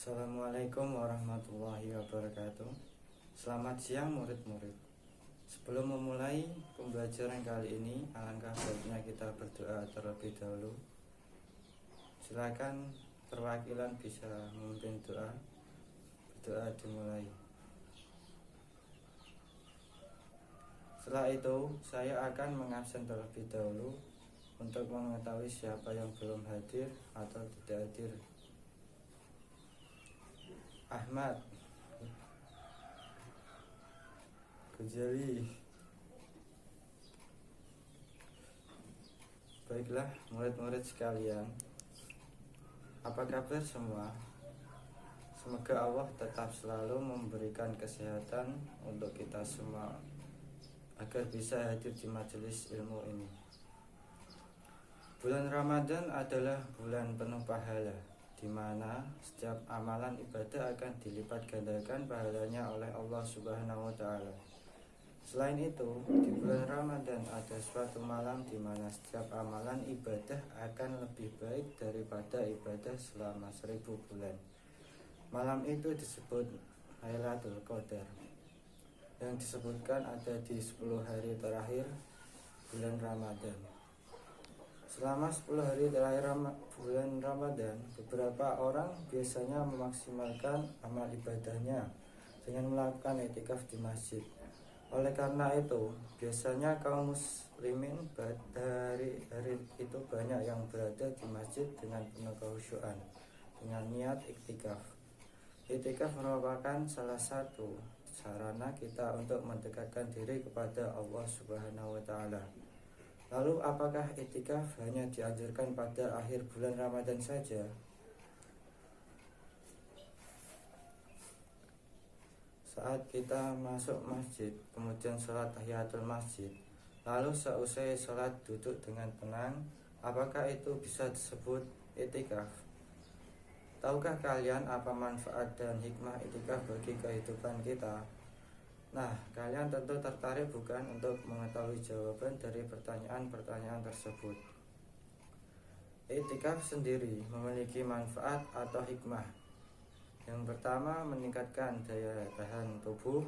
Assalamualaikum warahmatullahi wabarakatuh. Selamat siang murid-murid. Sebelum memulai pembelajaran kali ini, alangkah baiknya kita berdoa terlebih dahulu. Silakan perwakilan bisa memimpin doa. Berdoa dimulai. Setelah itu, saya akan mengabsen terlebih dahulu untuk mengetahui siapa yang belum hadir atau tidak hadir. Ahmad, Gujali. Baiklah murid-murid sekalian, apa kabar semua? Semoga Allah tetap selalu memberikan kesehatan untuk kita semua agar bisa hadir di majelis ilmu ini. Bulan Ramadan adalah bulan penuh pahala, di mana setiap amalan ibadah akan dilipat gandakan pahalanya oleh Allah Subhanahu wa Ta'ala. Selain itu, di bulan Ramadan ada suatu malam di mana setiap amalan ibadah akan lebih baik daripada ibadah selama 1000 bulan. Malam itu disebut Lailatul Qadar, yang disebutkan ada di 10 hari terakhir bulan Ramadan. Selama 10 hari terakhir bulan Ramadan, beberapa orang biasanya memaksimalkan amal ibadahnya dengan melakukan i'tikaf di masjid. Oleh karena itu, biasanya kaum muslimin dari hari itu banyak yang berada di masjid dengan penuh kekhusyuan dengan niat i'tikaf. I'tikaf merupakan salah satu sarana kita untuk mendekatkan diri kepada Allah Subhanahu wa Ta'ala. Lalu apakah i'tikaf hanya dianjurkan pada akhir bulan Ramadan saja? Saat kita masuk masjid, kemudian sholat tahiyatul masjid, lalu seusai sholat duduk dengan tenang, apakah itu bisa disebut i'tikaf? Tahukah kalian apa manfaat dan hikmah i'tikaf bagi kehidupan kita? Nah, kalian tentu tertarik bukan untuk mengetahui jawaban dari pertanyaan-pertanyaan tersebut. I'tikaf sendiri memiliki manfaat atau hikmah. Yang pertama, meningkatkan daya tahan tubuh,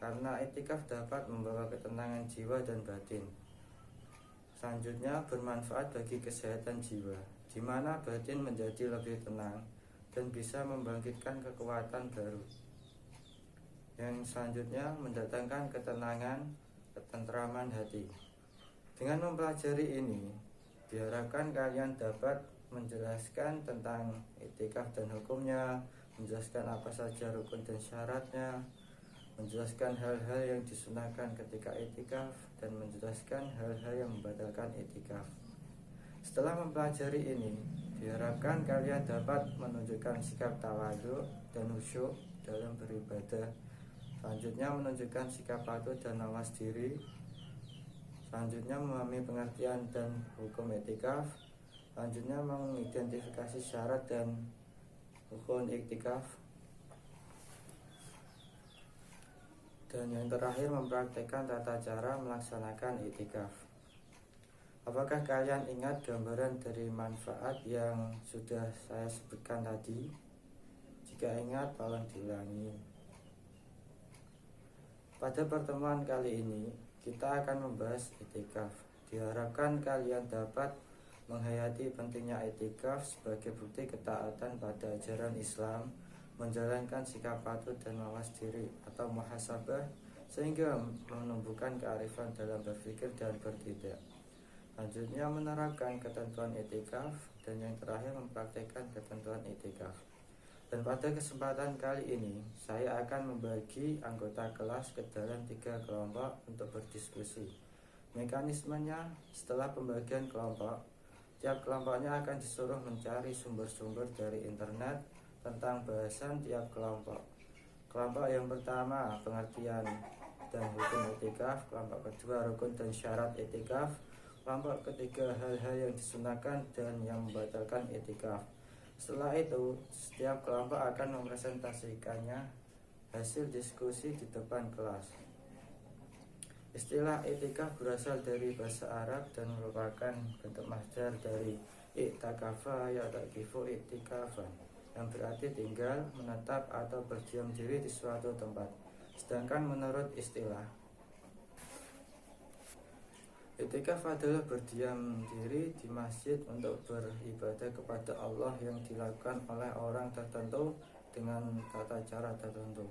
karena i'tikaf dapat membawa ketenangan jiwa dan batin. Selanjutnya, bermanfaat bagi kesehatan jiwa, di mana batin menjadi lebih tenang dan bisa membangkitkan kekuatan baru. Yang selanjutnya, mendatangkan ketenangan, ketentraman hati. Dengan mempelajari ini, diharapkan kalian dapat menjelaskan tentang i'tikaf dan hukumnya, menjelaskan apa saja rukun dan syaratnya, menjelaskan hal-hal yang disunahkan ketika i'tikaf, dan menjelaskan hal-hal yang membatalkan i'tikaf. Setelah mempelajari ini, diharapkan kalian dapat menunjukkan sikap tawadhu dan khusyuk dalam beribadah. Selanjutnya, menunjukkan sikap patuh dan awas diri. Selanjutnya, memahami pengertian dan hukum i'tikaf. Selanjutnya, mengidentifikasi syarat dan hukum i'tikaf. Dan yang terakhir, mempraktekkan tata cara melaksanakan i'tikaf. Apakah kalian ingat gambaran dari manfaat yang sudah saya sebutkan tadi? Jika ingat, tolong diulangi. Pada pertemuan kali ini, kita akan membahas i'tikaf. Diharapkan kalian dapat menghayati pentingnya i'tikaf sebagai bukti ketaatan pada ajaran Islam, menjalankan sikap patuh dan mawas diri atau muhasabah, sehingga menumbuhkan kearifan dalam berpikir dan bertindak. Selanjutnya, menerapkan ketentuan i'tikaf, dan yang terakhir, mempraktekkan ketentuan i'tikaf. Dan pada kesempatan kali ini, saya akan membagi anggota kelas ke dalam 3 kelompok untuk berdiskusi. Mekanismenya, setelah pembagian kelompok, tiap kelompoknya akan disuruh mencari sumber-sumber dari internet tentang bahasan tiap kelompok. Kelompok yang pertama, pengertian dan hukum i'tikaf. Kelompok kedua, rukun dan syarat i'tikaf. Kelompok ketiga, hal-hal yang disunahkan dan yang membatalkan i'tikaf. Setelah itu, setiap kelompok akan mempresentasikannya hasil diskusi di depan kelas. Istilah i'tikaf berasal dari bahasa Arab dan merupakan bentuk masdar dari i'takafa ya'takifu i'tikafan. yang berarti tinggal, menetap, atau berdiam diri di suatu tempat. Sedangkan menurut istilah i'tikaf adalah berdiam diri di masjid untuk beribadah kepada Allah yang dilakukan oleh orang tertentu dengan tata cara tertentu.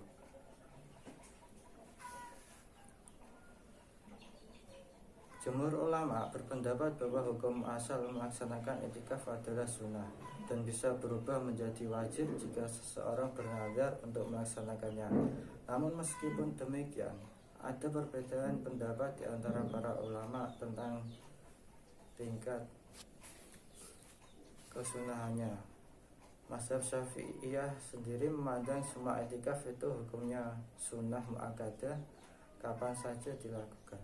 Jumhur ulama berpendapat bahwa hukum asal melaksanakan i'tikaf adalah sunnah dan bisa berubah menjadi wajib jika seseorang bernazar untuk melaksanakannya. Namun meskipun demikian, ada perbedaan pendapat di antara para ulama tentang tingkat kesunahannya. Mazhab Syafi'iyah sendiri memandang semua i'tikaf itu hukumnya sunnah muakkadah kapan saja dilakukan.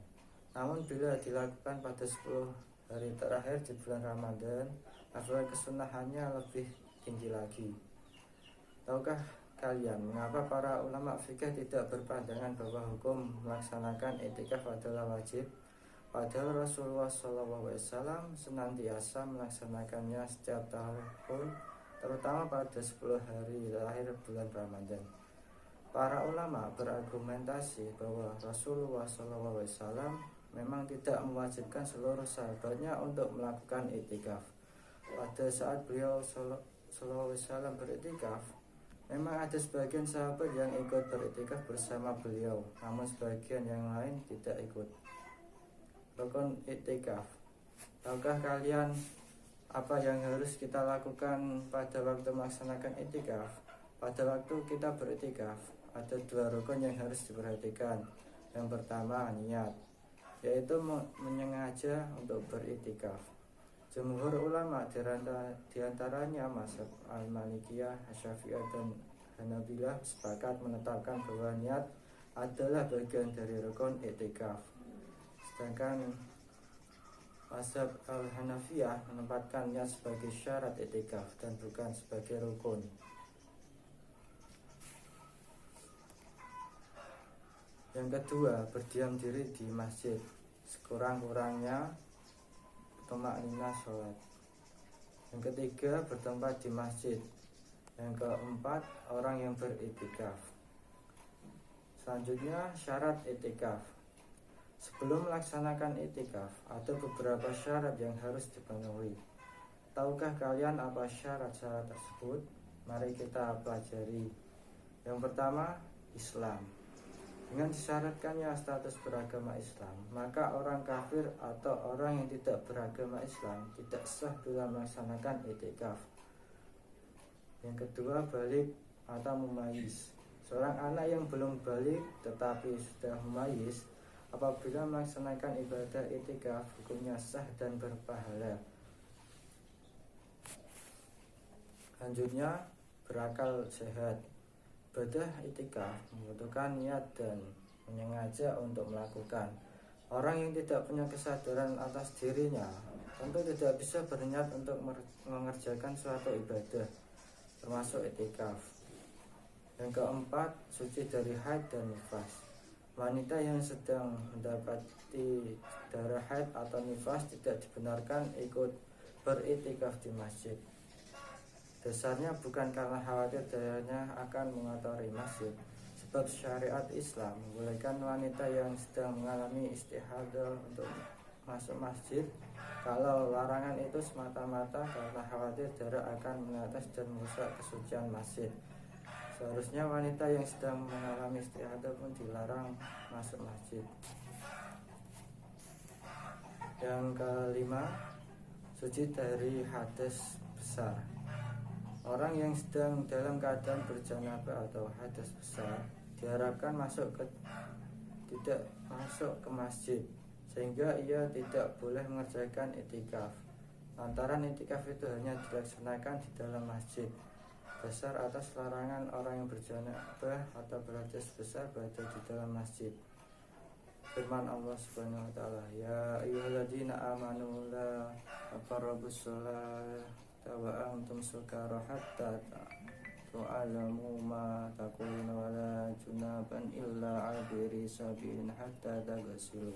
Namun bila dilakukan pada 10 hari terakhir di bulan Ramadan, level kesunahannya lebih tinggi lagi. Tahukah kalian mengapa para ulama fikih tidak berpandangan bahwa hukum melaksanakan i'tikaf adalah wajib? Padahal Rasulullah SAW senantiasa melaksanakannya setiap tahun, terutama pada 10 hari terakhir bulan Ramadan. Para ulama berargumentasi bahwa Rasulullah SAW memang tidak mewajibkan seluruh sahabatnya untuk melakukan i'tikaf. Pada saat beliau SAW beriktikaf, memang ada sebagian sahabat yang ikut beriktikaf bersama beliau, namun sebagian yang lain tidak ikut. Rukun i'tikaf. Tahukah kalian apa yang harus kita lakukan pada waktu melaksanakan i'tikaf? Pada waktu kita beriktikaf, ada 2 rukun yang harus diperhatikan. Yang pertama, niat, yaitu menyengaja untuk beriktikaf. Jumhur ulama diantaranya mazhab Al-Malikiyah, Syafi'iyah, dan Hanabilah sepakat menetapkan bahwa niat adalah bagian dari rukun i'tikaf. Sedangkan mazhab Al-Hanafiyah menempatkan niat sebagai syarat i'tikaf dan bukan sebagai rukun. Yang kedua, berdiam diri di masjid, sekurang-kurangnya tumakninah sholat. Yang ketiga, bertempat di masjid. Yang keempat, orang yang beriktikaf. Selanjutnya, syarat i'tikaf. Sebelum melaksanakan i'tikaf, ada beberapa syarat yang harus dipenuhi. Tahukah kalian apa syarat-syarat tersebut? Mari kita pelajari. Yang pertama, Islam. Dengan disyaratkannya status beragama Islam, maka orang kafir atau orang yang tidak beragama Islam tidak sah bila melaksanakan i'tikaf. Yang kedua, balik atau mumayyiz. Seorang anak yang belum balik tetapi sudah mumayyiz, apabila melaksanakan ibadah i'tikaf, hukumnya sah dan berpahala. Selanjutnya, berakal sehat. Ibadah i'tikaf membutuhkan niat dan menyengaja untuk melakukan. Orang yang tidak punya kesadaran atas dirinya tentu tidak bisa berniat untuk mengerjakan suatu ibadah, termasuk i'tikaf. Yang keempat, suci dari haid dan nifas. Wanita yang sedang mendapati darah haid atau nifas tidak dibenarkan ikut beriktikaf di masjid. Dasarnya bukan karena khawatir darahnya akan mengotori masjid, sebab syariat Islam membolehkan wanita yang sedang mengalami istihadah untuk masuk masjid, kalau larangan itu semata-mata karena khawatir darah akan menetes dan merusak kesucian masjid. Seharusnya wanita yang sedang mengalami istihadah pun dilarang masuk masjid. Yang kelima, suci dari hadas besar. Orang yang sedang dalam keadaan berjanabah atau hadas besar diharapkan tidak masuk ke masjid, sehingga ia tidak boleh mengerjakan i'tikaf. Lantaran i'tikaf itu hanya dilaksanakan di dalam masjid. Dasar atas larangan orang yang berjanabah atau berhadas besar berada di dalam masjid. Firman Allah Subhanahu wa taala, ya ayyuhalladzina amanu la taqrabus shalah wa antum sukara hatta ta'lamu ma taquluna wa la junaban illa 'abiri sabilin hatta taghsilu.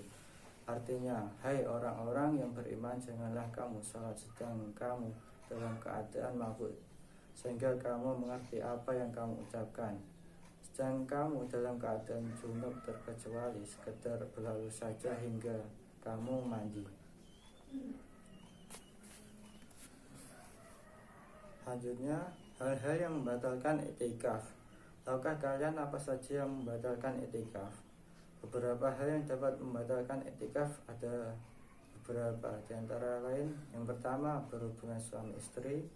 Artinya, hai orang-orang yang beriman, janganlah kamu salat sedang kamu dalam keadaan mabuk, sehingga kamu mengerti apa yang kamu ucapkan. Sedang kamu dalam keadaan junub terkecuali sekedar berlalu saja hingga kamu mandi. Selanjutnya, hal-hal yang membatalkan i'tikaf. Tahukah kalian apa saja yang membatalkan i'tikaf? Beberapa hal yang dapat membatalkan i'tikaf ada beberapa, di antara lain yang pertama berhubungan suami istri,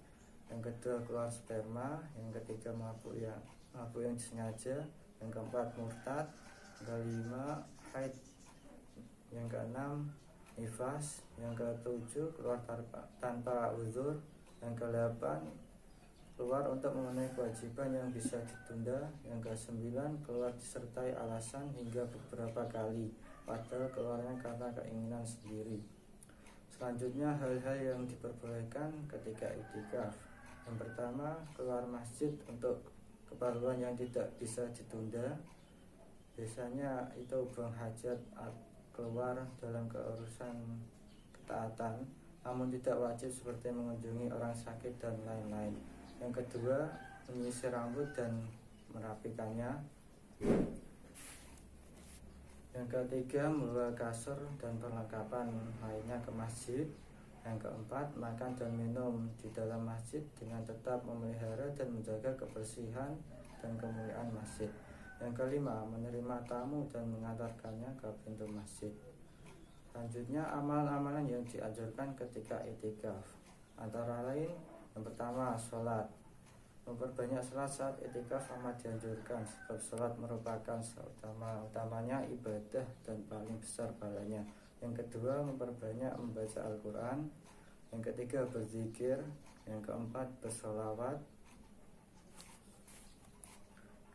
yang kedua keluar sperma, yang ketiga mabuk yang disengaja, yang keempat murtad, yang kelima haid, yang keenam nifas, yang ketujuh keluar tanpa uzur, yang kedelapan keluar untuk memenuhi kewajiban yang bisa ditunda, yang kesembilan keluar disertai alasan hingga beberapa kali, padahal keluarnya karena keinginan sendiri. Selanjutnya hal-hal yang diperbolehkan ketika i'tikaf. Yang pertama, keluar masjid untuk keperluan yang tidak bisa ditunda. Biasanya itu buang hajat, keluar dalam keurusan ketaatan, namun tidak wajib seperti mengunjungi orang sakit dan lain-lain. Yang kedua, menyisir rambut dan merapikannya. Yang ketiga, membawa kasur dan perlengkapan lainnya ke masjid. Yang keempat, makan dan minum di dalam masjid dengan tetap memelihara dan menjaga kebersihan dan kemuliaan masjid. Yang kelima, menerima tamu dan mengantarkannya ke pintu masjid. Selanjutnya, amalan-amalan yang dianjurkan ketika i'tikaf. Antara lain, yang pertama, sholat. Memperbanyak sholat saat i'tikaf amat dianjurkan, sebab sholat merupakan utama-utamanya ibadah dan paling besar pahalanya. Yang kedua, memperbanyak membaca Al-Quran. Yang ketiga, berzikir. Yang keempat, bersolawat.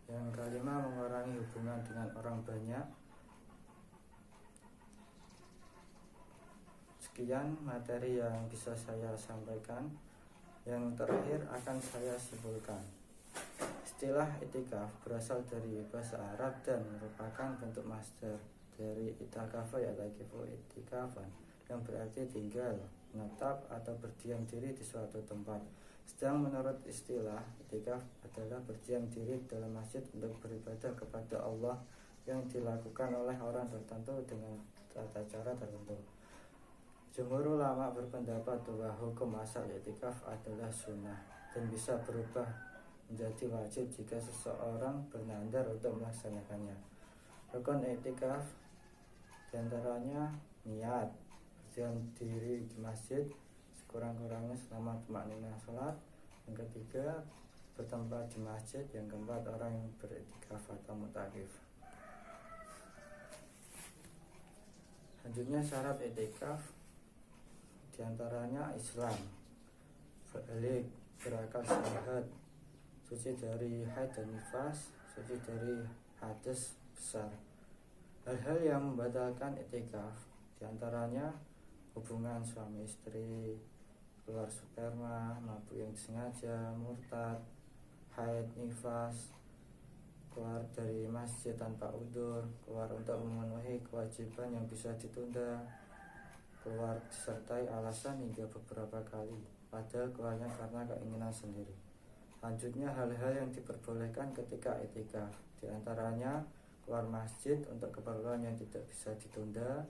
Yang kelima, mengurangi hubungan dengan orang banyak. Sekian materi yang bisa saya sampaikan. Yang terakhir akan saya simpulkan. Istilah i'tikaf berasal dari bahasa Arab dan merupakan bentuk masdar dari i'takafa ya'takifu i'tikafan, yang berarti tinggal, menetap atau berdiam diri di suatu tempat. Sedang menurut istilah, i'tikaf adalah berdiam diri dalam masjid untuk beribadah kepada Allah yang dilakukan oleh orang tertentu dengan tata cara tertentu. Jumhur ulama berpendapat bahwa hukum asal i'tikaf adalah sunnah dan bisa berubah menjadi wajib jika seseorang bernadar untuk melaksanakannya. Rukun i'tikaf diantaranya niat, berdiam diri di masjid sekurang-kurangnya selama tumakninah salat. Yang ketiga, bertempat di masjid. Yang keempat, orang yang beriktikaf atau mutakif. Selanjutnya syarat i'tikaf diantaranya Islam, balik, berakal sehat, suci dari haid dan nifas, suci dari hadas besar. Hal-hal yang membatalkan i'tikaf diantaranya hubungan suami istri, keluar sperma, mabuk yang disengaja, murtad, haid, nifas, keluar dari masjid tanpa udzur, keluar untuk memenuhi kewajiban yang bisa ditunda, keluar disertai alasan hingga beberapa kali, padahal keluarnya karena keinginan sendiri. Selanjutnya hal-hal yang diperbolehkan ketika i'tikaf diantaranya keluar masjid untuk keperluan yang tidak bisa ditunda.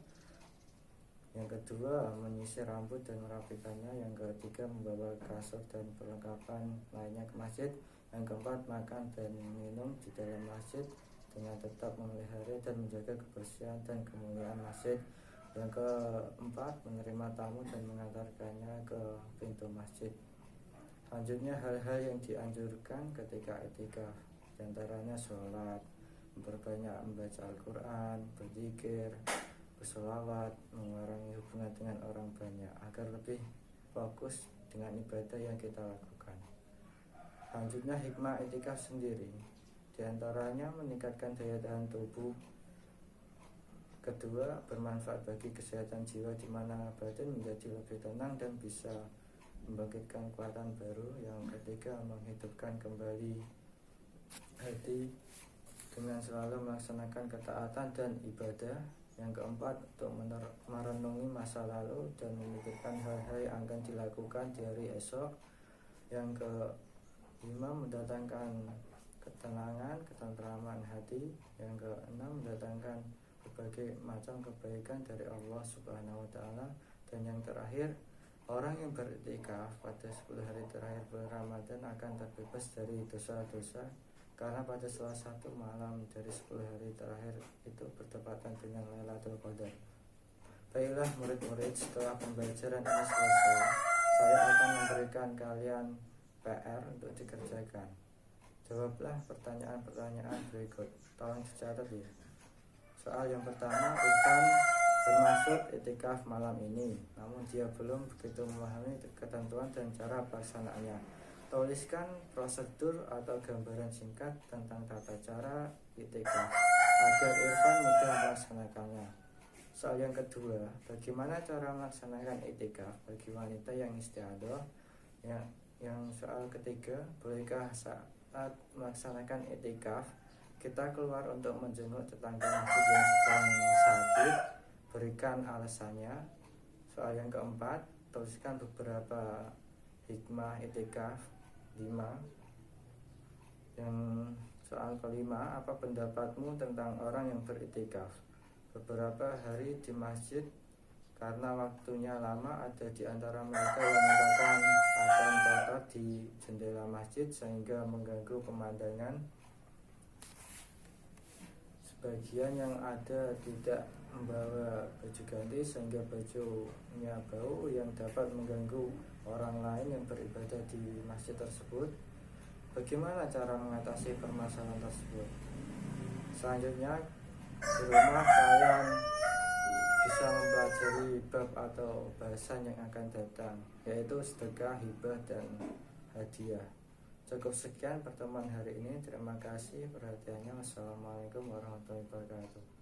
Yang kedua, menyisir rambut dan merapikannya. Yang ketiga, membawa kasur dan perlengkapan lainnya ke masjid. Yang keempat, makan dan minum di dalam masjid dengan tetap memelihara dan menjaga kebersihan dan kemuliaan masjid. Yang keempat, menerima tamu dan mengantarkannya ke pintu masjid. Selanjutnya hal-hal yang dianjurkan ketika i'tikaf diantaranya sholat, memperbanyak membaca Al-Quran, berzikir, bersolawat, mengurangi hubungan dengan orang banyak agar lebih fokus dengan ibadah yang kita lakukan. Selanjutnya hikmah i'tikaf sendiri diantaranya meningkatkan daya tahan tubuh. Kedua, bermanfaat bagi kesehatan jiwa di mana batin menjadi lebih tenang dan bisa membangkitkan kekuatan baru. Yang ketiga, menghidupkan kembali hati dengan selalu melaksanakan ketaatan dan ibadah. Yang keempat, untuk merenungi masa lalu dan memikirkan hal-hal yang akan dilakukan di hari esok. Yang 5. Mendatangkan ketenangan, ketentraman hati. Yang keenam, mendatangkan berbagai macam kebaikan dari Allah Subhanahu wa Ta'ala. Dan yang terakhir, orang yang beriktikaf pada 10 hari terakhir bulan Ramadan akan terbebas dari dosa-dosa, karena pada salah satu malam dari 10 hari terakhir itu bertepatan dengan Lailatul Qadar. Baiklah murid-murid, setelah pembelajaran ini selesai, saya akan memberikan kalian PR untuk dikerjakan. Jawablah pertanyaan-pertanyaan berikut. Tolong dicatat ya. Soal yang pertama, Ikan bermaksud iktikaf malam ini, namun dia belum begitu memahami ketentuan dan cara pelaksanaannya. Tuliskan prosedur atau gambaran singkat tentang tata cara iktikaf agar Irfan mudah melaksanakannya. Soal yang kedua, bagaimana cara melaksanakan iktikaf bagi wanita yang istiadah? Yang soal ketiga, bolehkah saat melaksanakan iktikaf kita keluar untuk menjenguk tetangga masjid yang sedang sakit? Berikan alasannya. Soal yang keempat, tuliskan beberapa hikmah iktikaf. 5. Yang soal kelima, apa pendapatmu tentang orang yang beriktikaf beberapa hari di masjid karena waktunya lama? Ada di antara mereka yang mengatakan akan tetap di jendela masjid sehingga mengganggu pemandangan. Sebagian yang ada tidak membawa baju ganti sehingga bajunya bau yang dapat mengganggu orang lain yang beribadah di masjid tersebut. Bagaimana cara mengatasi permasalahan tersebut? Selanjutnya, di rumah kalian bisa mempelajari bab atau bahasan yang akan datang, yaitu sedekah, hibah, dan hadiah. Cukup sekian pertemuan hari ini. Terima kasih perhatiannya. Wassalamualaikum warahmatullahi wabarakatuh.